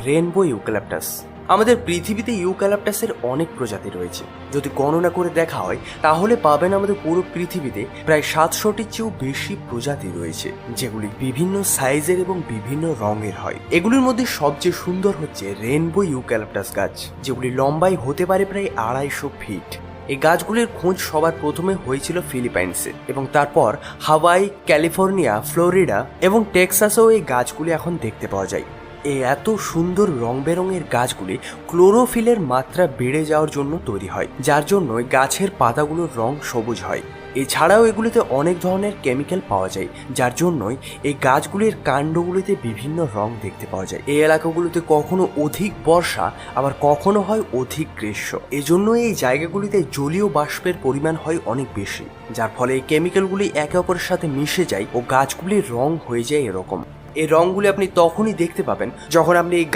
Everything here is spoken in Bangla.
Rainbow eucalyptus. আমাদের পৃথিবীতে ইউক্যালিপটাসের অনেক প্রজাতি রয়েছে। যদি গণনা করে দেখা হয় তাহলে পাবেন আমাদের পুরো পৃথিবীতে প্রায় 700টির চেয়েও বেশি প্রজাতি রয়েছে, যেগুলি বিভিন্ন সাইজের এবং বিভিন্ন রঙের হয়। এগুলির মধ্যে সবচেয়ে সুন্দর হচ্ছে রেনবো ইউক্যালিপটাস গাছ, যেগুলি লম্বায় হতে পারে প্রায় 250 ফিট। এই গাছগুলির খোঁজ সবার প্রথমে হয়েছিল ফিলিপাইন্সে, এবং তারপর হাওয়াই, ক্যালিফোর্নিয়া, ফ্লোরিডা এবং টেক্সাসেও এই গাছগুলি এখন দেখতে পাওয়া যায়। এই এত সুন্দর রং বেরঙের গাছগুলি ক্লোরোফিলের মাত্রা বেড়ে যাওয়ার জন্য তৈরি হয়, যার জন্য গাছের পাতাগুলোর রং সবুজ হয়। এছাড়াও এগুলিতে অনেক ধরনের কেমিক্যাল পাওয়া যায়, যার জন্যই এই গাছগুলির কাণ্ডগুলিতে বিভিন্ন রং দেখতে পাওয়া যায়। এই এলাকাগুলিতে কখনো অধিক বর্ষা, আবার কখনো হয় অধিক গ্রীষ্ম। এজন্য এই জায়গাগুলিতে জলীয় বাষ্পের পরিমাণ হয় অনেক বেশি, যার ফলে এই কেমিক্যালগুলি একে অপরের সাথে মিশে যায় ও গাছগুলির রং হয়ে যায় এরকম। এই রঙগুলি আপনি তখনই দেখতে পাবেন যখন আপনি এই